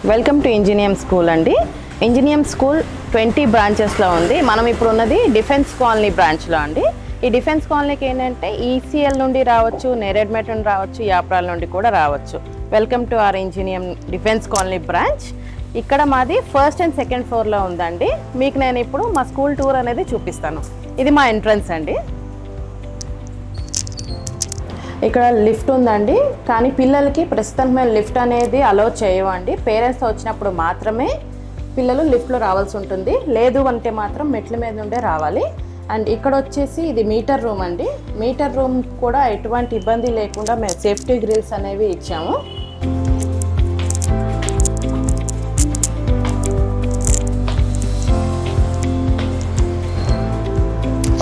Welcome to engineering school అండి. Engineering school 20 బ్రాంచెస్లో ఉంది. మనం ఇప్పుడు ఉన్నది డిఫెన్స్ కాలనీ బ్రాంచ్లో అండి. ఈ డిఫెన్స్ కాలనీకి ఏంటంటే ఈసీఎల్ నుండి రావచ్చు, నేరేడ్మెట్ నుండి రావచ్చు, యాప్రాల్ నుండి కూడా రావచ్చు. Welcome to our engineering defence colony branch. ఇక్కడ మాది ఫస్ట్ అండ్ సెకండ్ ఫ్లోర్లో ఉందండి. మీకు నేను ఇప్పుడు మా స్కూల్ టూర్ అనేది చూపిస్తాను. ఇది మా ఎంట్రన్స్ అండి. ఇక్కడ లిఫ్ట్ ఉందండి, కానీ పిల్లలకి ప్రస్తుతం మేము లిఫ్ట్ అనేది అలౌ చేయమండి. పేరెంట్స్తో వచ్చినప్పుడు మాత్రమే పిల్లలు లిఫ్ట్లో రావాల్సి ఉంటుంది, లేదు అంటే మాత్రం మెట్ల మీద నుండే రావాలి. అండ్ ఇక్కడ వచ్చేసి ఇది మీటర్ రూమ్ అండి. మీటర్ రూమ్ కూడా ఎటువంటి ఇబ్బంది లేకుండా మేము సేఫ్టీ గ్రిల్స్ అనేవి ఇచ్చాము.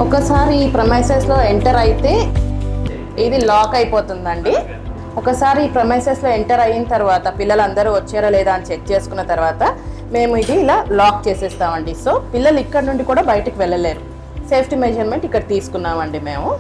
ఒకసారి ఈ ప్రమైసెస్లో ఎంటర్ అయితే ఇది లాక్ అయిపోతుందండి. ఒకసారి ఈ ప్రమైసెస్లో ఎంటర్ అయిన తర్వాత పిల్లలందరూ వచ్చారా లేదా అని చెక్ చేసుకున్న తర్వాత మేము ఇది ఇలా లాక్ చేసేస్తామండి. సో పిల్లలు ఇక్కడ నుండి కూడా బయటకు వెళ్ళలేరు. సేఫ్టీ మెజర్మెంట్ ఇక్కడ తీసుకున్నామండి మేము.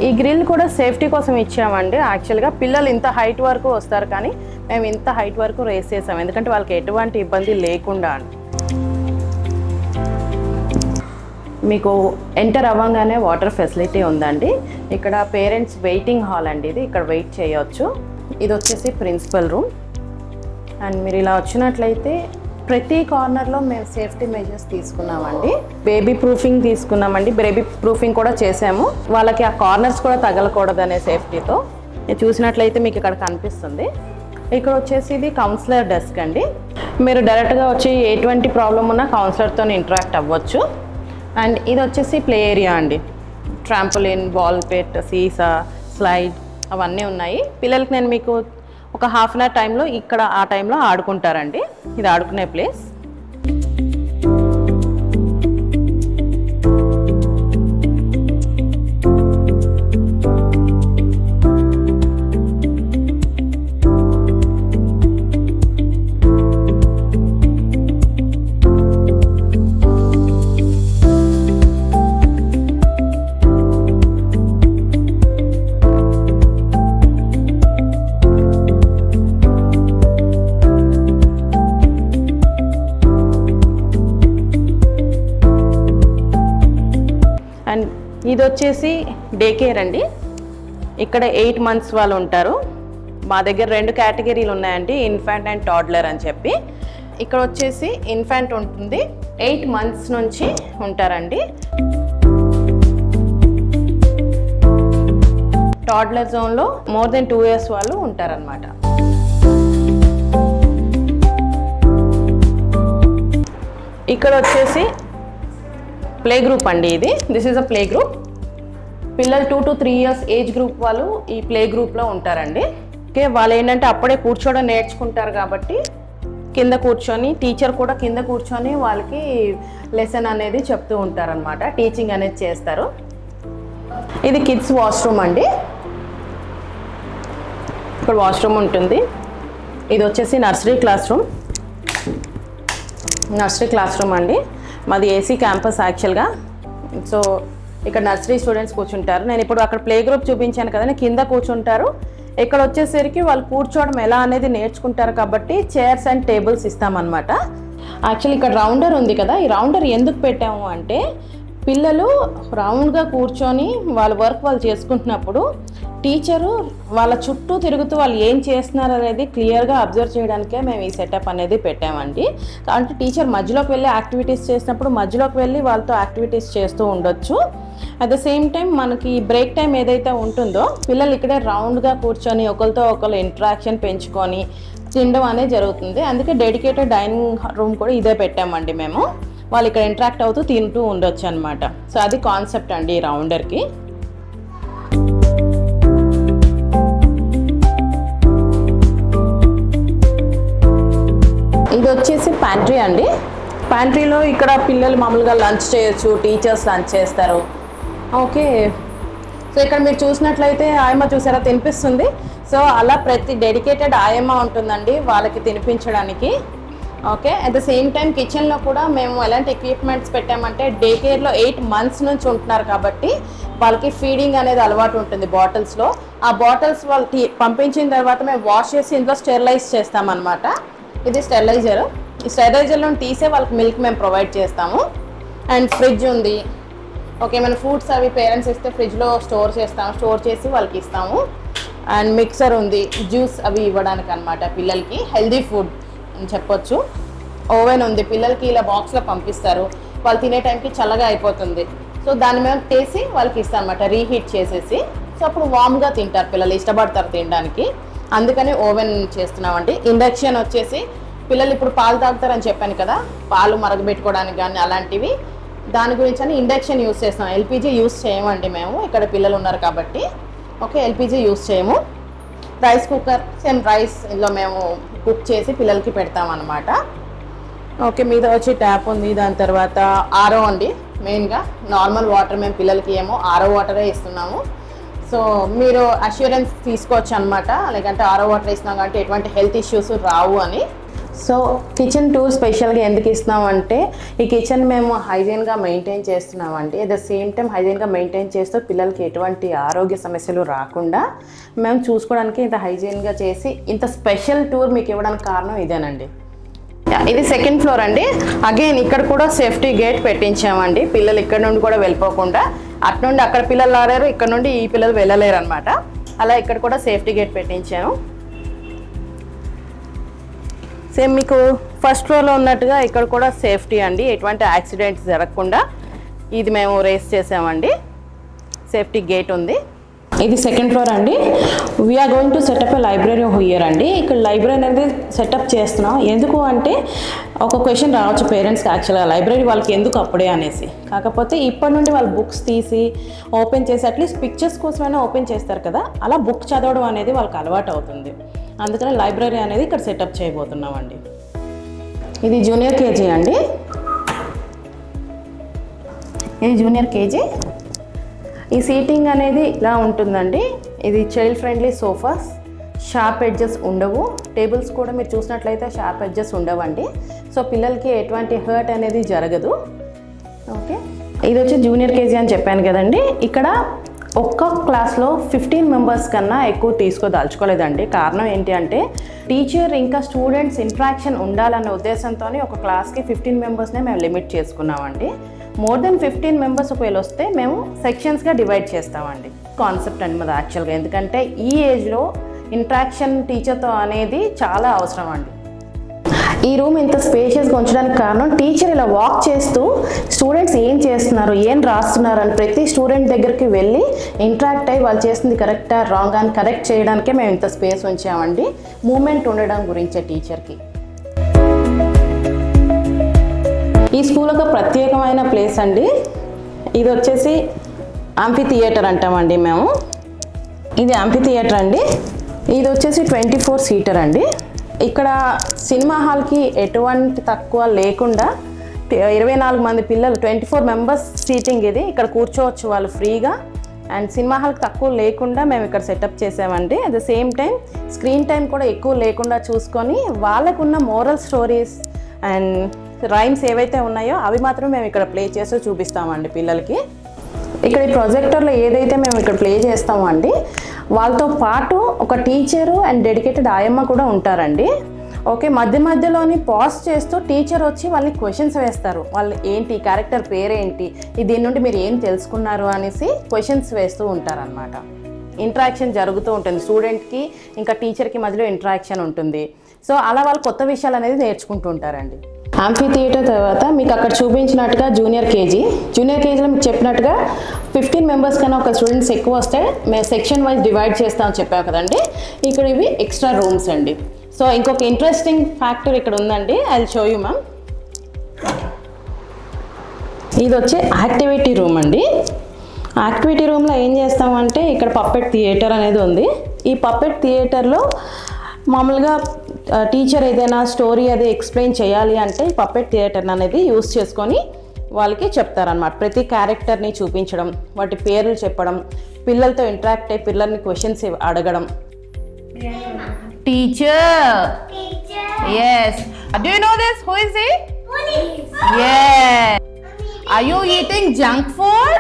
ఈ గ్రిల్ కూడా సేఫ్టీ కోసం ఇచ్చామండి. యాక్చువల్గా పిల్లలు ఇంత హైట్ వరకు వస్తారు, కానీ మేము ఇంత హైట్ వరకు రేస్ చేసాం, ఎందుకంటే వాళ్ళకి ఎటువంటి ఇబ్బంది లేకుండా. మీకు ఎంటర్ అవ్వగానే వాటర్ ఫెసిలిటీ ఉందండి. ఇక్కడ పేరెంట్స్ వెయిటింగ్ హాల్ అండి. ఇది ఇక్కడ వెయిట్ చేయవచ్చు. ఇది వచ్చేసి ప్రిన్సిపల్ రూమ్. అండ్ మీరు ఇలా వచ్చినట్లయితే ప్రతి కార్నర్లో మేము సేఫ్టీ మెజర్స్ తీసుకున్నామండి. బేబీ ప్రూఫింగ్ తీసుకున్నామండి. బేబీ ప్రూఫింగ్ కూడా చేసాము. వాళ్ళకి ఆ కార్నర్స్ కూడా తగలకూడదు అనే సేఫ్టీతో. చూసినట్లయితే మీకు ఇక్కడ కనిపిస్తుంది. ఇక్కడ వచ్చేసి ఇది కౌన్సిలర్ డెస్క్ అండి. మీరు డైరెక్ట్గా వచ్చి ఎటువంటి ప్రాబ్లం ఉన్నా కౌన్సిలర్తో ఇంటరాక్ట్ అవ్వచ్చు. అండ్ ఇది వచ్చేసి ప్లే ఏరియా అండి. ట్రాంపోలిన్, బాల్ పిట్, సీసా, స్లైడ్ అవన్నీ ఉన్నాయి. పిల్లలకి నేను మీకు ఒక హాఫ్ అన్ అవర్ టైంలో ఇక్కడ ఆ టైంలో ఆడుకుంటారండి. ఇది ఆడుకునే ప్లేస్. అండ్ ఇది వచ్చేసి డే కేర్ అండి. ఇక్కడ 8 months వాళ్ళు ఉంటారు. మా దగ్గర 2 కేటగిరీలు ఉన్నాయండి, ఇన్ఫాంట్ అండ్ టాడ్లర్ అని చెప్పి. ఇక్కడ వచ్చేసి ఇన్ఫాంట్ ఉంటుంది, 8 months నుంచి ఉంటారండి. టాడ్లర్ జోన్లో మోర్ దెన్ 2 years వాళ్ళు ఉంటారనమాట. ఇక్కడ వచ్చేసి ప్లే గ్రూప్ అండి. ఇది this is a play group. పిల్లలు 2 to 3 years ఏజ్ గ్రూప్ వాళ్ళు ఈ ప్లే గ్రూప్లో ఉంటారండి. ఓకే, వాళ్ళు ఏంటంటే అప్పుడే కూర్చోవడం నేర్చుకుంటారు కాబట్టి కింద కూర్చొని, టీచర్ కూడా కింద కూర్చొని వాళ్ళకి లెసన్ అనేది చెప్తూ ఉంటారనమాట, టీచింగ్ అనేది చేస్తారు. ఇది కిడ్స్ వాష్రూమ్ అండి. ఇక్కడ వాష్రూమ్ ఉంటుంది. ఇది వచ్చేసి నర్సరీ క్లాస్ రూమ్ అండి. మాది ఏసీ క్యాంపస్ యాక్చువల్గా. సో ఇక్కడ నర్సరీ స్టూడెంట్స్ కూర్చుంటారు. నేను ఇప్పుడు అక్కడ ప్లే గ్రూప్ చూపించాను కదా, కింద కూర్చుంటారు. ఇక్కడ వచ్చేసరికి వాళ్ళు కూర్చోవడం ఎలా అనేది నేర్చుకుంటారు కాబట్టి చైర్స్ అండ్ టేబుల్స్ ఇస్తామన్నమాట. యాక్చువల్లీ ఇక్కడ రౌండర్ ఉంది కదా, ఈ రౌండర్ ఎందుకు పెట్టాము అంటే పిల్లలు రౌండ్గా కూర్చొని వాళ్ళ వర్క్ వాళ్ళు చేసుకుంటున్నప్పుడు టీచరు వాళ్ళ చుట్టూ తిరుగుతూ వాళ్ళు ఏం చేస్తున్నారు అనేది క్లియర్గా అబ్జర్వ్ చేయడానికే మేము ఈ సెటప్ అనేది పెట్టామండి. అంటే టీచర్ మధ్యలోకి వెళ్ళి యాక్టివిటీస్ చేసినప్పుడు మధ్యలోకి వెళ్ళి వాళ్ళతో యాక్టివిటీస్ చేస్తూ ఉండొచ్చు. అట్ ద సేమ్ టైం మనకి బ్రేక్ టైం ఏదైతే ఉంటుందో పిల్లలు ఇక్కడే రౌండ్గా కూర్చొని ఒకరితో ఒకరు ఇంటరాక్షన్ పెంచుకొని తినడం అనేది జరుగుతుంది. అందుకే డెడికేటెడ్ డైనింగ్ రూమ్ కూడా ఇదే పెట్టామండి మేము. వాళ్ళు ఇక్కడ ఇంటరాక్ట్ అవుతూ తింటూ ఉండొచ్చు అనమాట. సో అది కాన్సెప్ట్ అండి ఈ రౌండర్కి. ఇది వచ్చేసి ప్యాంట్రీ అండి. ప్యాంట్రీలో ఇక్కడ పిల్లలు మామూలుగా లంచ్ చేయొచ్చు, టీచర్స్ లంచ్ చేస్తారు. ఓకే, సో ఇక్కడ మీరు చూసినట్లయితే ఆయమ్మ చూసారా తినిపిస్తుంది. సో అలా ప్రతి డెడికేటెడ్ ఆయమ్మ ఉంటుందండి వాళ్ళకి తినిపించడానికి. Okay, at the same time కిచెన్లో కూడా మేము ఎలాంటి ఎక్విప్మెంట్స్ పెట్టామంటే డే కేర్లో 8 months నుంచి ఉంటున్నారు కాబట్టి వాళ్ళకి ఫీడింగ్ అనేది అలవాటు ఉంటుంది బాటిల్స్లో. ఆ బాటిల్స్ వాళ్ళకి పంపించిన తర్వాత మేము వాష్ చేసి ఇందులో స్టెరిలైజ్ చేస్తామన్నమాట. ఇది స్టెరిలైజర్. ఈ స్టెరిలైజర్లో తీసే వాళ్ళకి మిల్క్ మేము ప్రొవైడ్ చేస్తాము. అండ్ ఫ్రిడ్జ్ ఉంది. ఓకే, మన ఫ్రూట్స్ అవి పేరెంట్స్ ఇస్తే ఫ్రిడ్జ్లో స్టోర్ చేసి వాళ్ళకి ఇస్తాము. అండ్ మిక్సర్ ఉంది, జ్యూస్ అవి ఇవ్వడానికి అనమాట పిల్లలకి, హెల్దీ ఫుడ్ అని చెప్పొచ్చు. ఓవెన్ ఉంది, పిల్లలకి ఇలా బాక్స్లో పంపిస్తారు, వాళ్ళు తినే టైంకి చల్లగా అయిపోతుంది. సో దాన్ని మేము చేసి వాళ్ళకి ఇస్తాం అనమాట, రీహీట్ చేసేసి. సో అప్పుడు వామ్గా తింటారు పిల్లలు, ఇష్టపడతారు తినడానికి, అందుకని ఓవెన్ చేస్తున్నామండి. ఇండక్షన్ వచ్చేసి పిల్లలు ఇప్పుడు పాలు తాగుతారని చెప్పాను కదా, పాలు మరగబెట్టుకోవడానికి కానీ అలాంటివి, దాని గురించి అని ఇండక్షన్ యూస్ చేస్తాం. ఎల్పిజి యూస్ చేయమండి మేము, ఇక్కడ పిల్లలు ఉన్నారు కాబట్టి. ఓకే, ఎల్పిజి యూస్ చేయము. రైస్ కుక్కర్, సేమ్ రైస్ ఇందులో మేము కుక్ చేసి పిల్లలకి పెడతామన్నమాట. ఓకే, మీద వచ్చి ట్యాప్ ఉంది. దాని తర్వాత ఆరో అండి, మెయిన్గా నార్మల్ వాటర్ మేము పిల్లలకి ఏమో ఆరో వాటరే ఇస్తున్నాము. సో మీరు అష్యూరెన్స్ తీసుకోవచ్చు అనమాట, లేకంటే ఆరో వాటర్ ఇస్తున్నాం కాబట్టి ఎటువంటి హెల్త్ ఇష్యూస్ రావు అని. సో కిచెన్ టూర్ స్పెషల్గా ఎందుకు ఇస్తున్నామంటే ఈ కిచెన్ మేము హైజీన్గా మెయింటైన్ చేస్తున్నామండి. అట్ ద సేమ్ టైం హైజీన్గా మెయింటైన్ చేస్తూ పిల్లలకి ఎటువంటి ఆరోగ్య సమస్యలు రాకుండా మేము చూసుకోవడానికి ఇంత హైజీన్గా చేసి ఇంత స్పెషల్ టూర్ మీకు ఇవ్వడానికి కారణం ఇదేనండి. ఇది సెకండ్ ఫ్లోర్ అండి. అగైన్ ఇక్కడ కూడా సేఫ్టీ గేట్ పెట్టించామండి, పిల్లలు ఇక్కడ నుండి కూడా వెళ్ళిపోకుండా. అటు నుండి అక్కడ పిల్లలు రాలేరు, ఇక్కడ నుండి ఈ పిల్లలు వెళ్ళలేరు అనమాట. అలా ఇక్కడ కూడా సేఫ్టీ గేట్ పెట్టించాను. సేమ్ మీకు ఫస్ట్ ఫ్లోర్లో ఉన్నట్టుగా ఇక్కడ కూడా సేఫ్టీ అండి, ఎటువంటి యాక్సిడెంట్స్ జరగకుండా ఇది మేము రేస్ చేసామండి. సేఫ్టీ గేట్ ఉంది. ఇది సెకండ్ ఫ్లోర్ అండి. We are going to set up a library here అండి. ఇక్కడ లైబ్రరీ అనేది సెటప్ చేస్తున్నాం. ఎందుకు అంటే ఒక క్వశ్చన్ రావచ్చు పేరెంట్స్కి, యాక్చువల్గా లైబ్రరీ వాళ్ళకి ఎందుకు అప్పుడే అనేసి. కాకపోతే ఇప్పటి నుండి వాళ్ళు బుక్స్ తీసి ఓపెన్ చేసి అట్లీస్ట్ పిక్చర్స్ కోసమైనా ఓపెన్ చేస్తారు కదా, అలా బుక్ చదవడం అనేది వాళ్ళకి అలవాటు అవుతుంది. అందుకని లైబ్రరీ అనేది ఇక్కడ సెటప్ చేయబోతున్నామండి. ఇది జూనియర్ కేజీ అండి. ఇది జూనియర్ కేజీ. ఈ సీటింగ్ అనేది ఇలా ఉంటుందండి. ఇది child friendly sofas, sharp edges ఉండవు. టేబుల్స్ కూడా మీరు చూసినట్లయితే షార్ప్ ఎడ్జెస్ ఉండవండి. సో పిల్లలకి ఎటువంటి హర్ట్ అనేది జరగదు. ఓకే, ఇది వచ్చి జూనియర్ కేజీ అని చెప్పాను కదండి. ఇక్కడ ఒక్క క్లాస్లో 15 members కన్నా ఎక్కువ తీసుకోదలుచుకోలేదండి. కారణం ఏంటి అంటే టీచర్ ఇంకా స్టూడెంట్స్ ఇంట్రాక్షన్ ఉండాలన్న ఉద్దేశంతో ఒక క్లాస్కి 15 members-నే మేము లిమిట్ చేసుకున్నామండి. మోర్ దెన్ 15 members ఒకవేళ వస్తే మేము సెక్షన్స్గా డివైడ్ చేస్తామండి. కాన్సెప్ట్ అండి మాది యాక్చువల్గా, ఎందుకంటే ఈ ఏజ్లో ఇంట్రాక్షన్ టీచర్తో అనేది చాలా అవసరం అండి. ఈ రూమ్ ఇంత స్పేషియస్గా ఉంచడానికి కారణం టీచర్ ఇలా వాక్ చేస్తూ స్టూడెంట్స్ ఏం చేస్తున్నారు, ఏం రాస్తున్నారు అని ప్రతి స్టూడెంట్ దగ్గరికి వెళ్ళి ఇంటరాక్ట్ అయ్యి వాళ్ళు చేస్తుంది కరెక్టా రాంగ్ అని కరెక్ట్ చేయడానికే మేము ఇంత స్పేస్ ఉంచామండి. మూమెంట్ ఉండడం గురించే టీచర్కి. ఈ స్కూల్ ఒక ప్రత్యేకమైన ప్లేస్ అండి. ఇది వచ్చేసి యాంఫీ థియేటర్ అంటామండి మేము. ఇది యాంఫీ థియేటర్ అండి. ఇది వచ్చేసి 24 seater అండి. ఇక్కడ సినిమా హాల్కి ఎటువంటి తక్కువ లేకుండా 24 మంది పిల్లలు, 24 members సీటింగ్ ఇది. ఇక్కడ కూర్చోవచ్చు వాళ్ళు ఫ్రీగా. అండ్ సినిమా హాల్కి తక్కువ లేకుండా మేము ఇక్కడ సెటప్ చేసామండి. At the same time screen time కూడా ఎక్కువ లేకుండా చూసుకొని వాళ్ళకున్న మోరల్ స్టోరీస్ అండ్ రైమ్స్ ఏవైతే ఉన్నాయో అవి మాత్రం మేము ఇక్కడ ప్లే చేస్తూ చూపిస్తామండి పిల్లలకి. ఇక్కడ ఈ ప్రొజెక్టర్లో ఏదైతే మేము ఇక్కడ ప్లే చేస్తామో అండి, వాళ్ళతో పాటు ఒక టీచరు అండ్ డెడికేటెడ్ ఆయమ్మ కూడా ఉంటారండి. ఓకే, మధ్యలోని పాజ్ చేస్తూ టీచర్ వచ్చి వాళ్ళని క్వశ్చన్స్ వేస్తారు. వాళ్ళు ఏంటి, క్యారెక్టర్ పేరేంటి, దీని నుండి మీరు ఏం తెలుసుకున్నారు అనేసి క్వశ్చన్స్ వేస్తూ ఉంటారనమాట. ఇంటరాక్షన్ జరుగుతూ ఉంటుంది, స్టూడెంట్కి ఇంకా టీచర్కి మధ్యలో ఇంటరాక్షన్ ఉంటుంది. సో అలా వాళ్ళు కొత్త విషయాలు అనేది నేర్చుకుంటూ ఉంటారండి. యాంఫీ థియేటర్ తర్వాత మీకు అక్కడ చూపించినట్టుగా జూనియర్ కేజీలో మీకు చెప్పినట్టుగా 15 members కన్నా ఒక స్టూడెంట్స్ ఎక్కువ వస్తే మేము సెక్షన్ వైజ్ డివైడ్ చేస్తామని చెప్పాము కదండి. ఇక్కడ ఇవి ఎక్స్ట్రా రూమ్స్ అండి. సో ఇంకొక ఇంట్రెస్టింగ్ ఫ్యాక్టర్ ఇక్కడ ఉందండి, I will show you ma'am. ఇది వచ్చి యాక్టివిటీ రూమ్ అండి. యాక్టివిటీ రూమ్లో ఏం చేస్తామంటే ఇక్కడ పప్పెట్ థియేటర్ అనేది ఉంది. ఈ పప్పెట్ థియేటర్లో మామూలుగా టీచర్ ఏదైనా స్టోరీ అది ఎక్స్ప్లెయిన్ చేయాలి అంటే పప్పెట్ థియేటర్ అనేది యూస్ చేసుకొని వాళ్ళకి చెప్తారనమాట. ప్రతి క్యారెక్టర్ని చూపించడం, వాటి పేర్లు చెప్పడం, పిల్లలతో ఇంటరాక్ట్ అయ్యి పిల్లల్ని క్వశ్చన్స్ అడగడం. Teacher. Yes. Do you know this? Who is he? Yes. Are you eating junk food?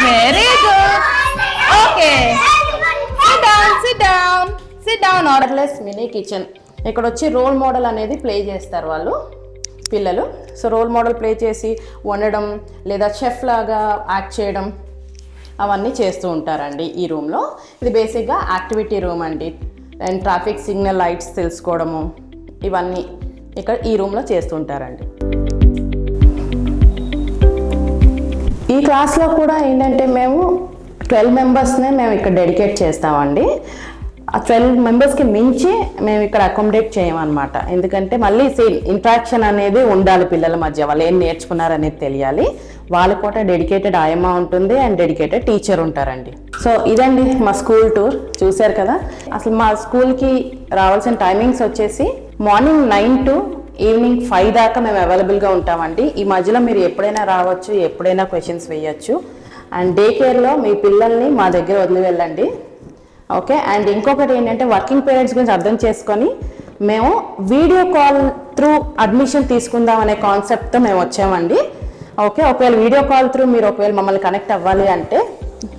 Very good. Okay. Sit down. Orderless mini kitchen. ఇక్కడ వచ్చి రోల్ మోడల్ అనేది ప్లే చేస్తారు వాళ్ళు పిల్లలు. సో రోల్ మోడల్ ప్లే చేసి వండడం లేదా చెఫ్ లాగా యాక్ట్ చేయడం అవన్నీ చేస్తూ ఉంటారండి ఈ రూమ్లో. ఇది బేసిక్గా యాక్టివిటీ రూమ్ అండి. అండ్ ట్రాఫిక్ సిగ్నల్ లైట్స్ తెలుసుకోవడము ఇవన్నీ ఇక్కడ ఈ రూమ్లో చేస్తూ ఉంటారండి. ఈ క్లాస్లో కూడా ఏంటంటే మేము 12 మెంబర్స్నే మేము ఇక్కడ డెడికేట్ చేస్తామండి. ఆ 12 మెంబర్స్కి మించి మేము ఇక్కడ అకామిడేట్ చేయమన్నమాట. ఎందుకంటే మళ్ళీ సేమ్ ఇంట్రాక్షన్ అనేది ఉండాలి పిల్లల మధ్య, వాళ్ళు ఏం నేర్చుకున్నారనేది తెలియాలి. వాళ్ళకి కూడా డెడికేటెడ్ ఆయమ్మ ఉంటుంది అండ్ డెడికేటెడ్ టీచర్ ఉంటారండి. సో ఇదండి మా స్కూల్ టూర్. చూశారు కదా. అసలు మా స్కూల్కి రావాల్సిన టైమింగ్స్ వచ్చేసి మార్నింగ్ 9 to ఈవినింగ్ 5 దాకా మేము అవైలబుల్గా ఉంటామండి. ఈ మధ్యలో మీరు ఎప్పుడైనా రావచ్చు, ఎప్పుడైనా క్వశ్చన్స్ వేయచ్చు. అండ్ డే కేర్లో మీ పిల్లల్ని మా దగ్గర వదిలి వెళ్ళండి. ఓకే. అండ్ ఇంకొకటి ఏంటంటే వర్కింగ్ పేరెంట్స్ గురించి అర్థం చేసుకొని మేము వీడియో కాల్ త్రూ అడ్మిషన్ తీసుకుందాం అనే కాన్సెప్ట్తో మేము వచ్చామండి. ఓకే. ఒకవేళ వీడియో కాల్ త్రూ మీరు ఒకవేళ మమ్మల్ని కనెక్ట్ అవ్వాలి అంటే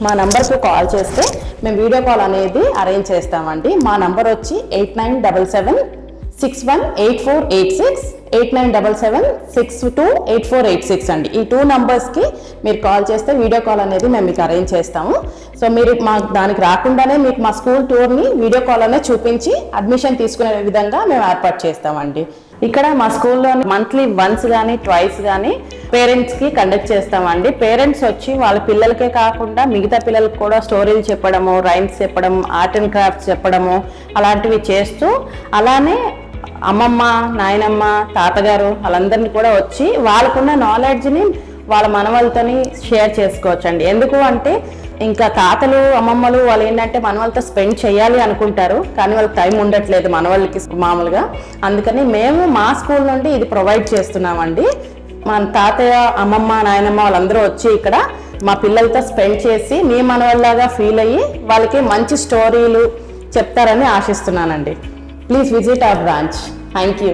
మా నంబర్కి కాల్ చేస్తే మేము వీడియో కాల్ అనేది అరేంజ్ చేస్తామండి. మా నంబర్ వచ్చి 8977618486 8977628486 అండి. ఈ 2 నంబర్స్కి మీరు కాల్ చేస్తే వీడియో కాల్ అనేది మేము మీకు అరేంజ్ చేస్తాము. సో మీరు మా దానికి రాకుండానే మీకు మా స్కూల్ టూర్ని వీడియో కాల్ అనేది చూపించి అడ్మిషన్ తీసుకునే విధంగా మేము ఏర్పాటు చేస్తామండి. ఇక్కడ మా స్కూల్లో మంత్లీ వన్స్ కానీ ట్వైస్ కానీ పేరెంట్స్కి కండక్ట్ చేస్తామండి. పేరెంట్స్ వచ్చి వాళ్ళ పిల్లలకే కాకుండా మిగతా పిల్లలకు కూడా స్టోరీలు చెప్పడము, రైమ్స్ చెప్పడం, ఆర్ట్ అండ్ క్రాఫ్ట్స్ చెప్పడము అలాంటివి చేస్తూ, అలానే అమ్మమ్మ, నాయనమ్మ, తాతగారు వాళ్ళందరినీ కూడా వచ్చి వాళ్ళకున్న నాలెడ్జ్ని వాళ్ళ మనవలతోని షేర్ చేసుకోవచ్చండి. ఎందుకు అంటే ఇంకా తాతలు అమ్మమ్మలు వాళ్ళు ఏంటంటే మనవాళ్ళతో స్పెండ్ చేయాలి అనుకుంటారు, కానీ వాళ్ళకి టైం ఉండట్లేదు మనవాళ్ళకి మామూలుగా. అందుకని మేము మా స్కూల్ నుండి ఇది ప్రొవైడ్ చేస్తున్నామండి. మన తాతయ్య, అమ్మమ్మ, నాయనమ్మ వాళ్ళందరూ వచ్చి ఇక్కడ మా పిల్లలతో స్పెండ్ చేసి మీ మనవాళ్ళలాగా ఫీల్ అయ్యి వాళ్ళకి మంచి స్టోరీలు చెప్తారని ఆశిస్తున్నానండి. Please visit our branch. Thank you.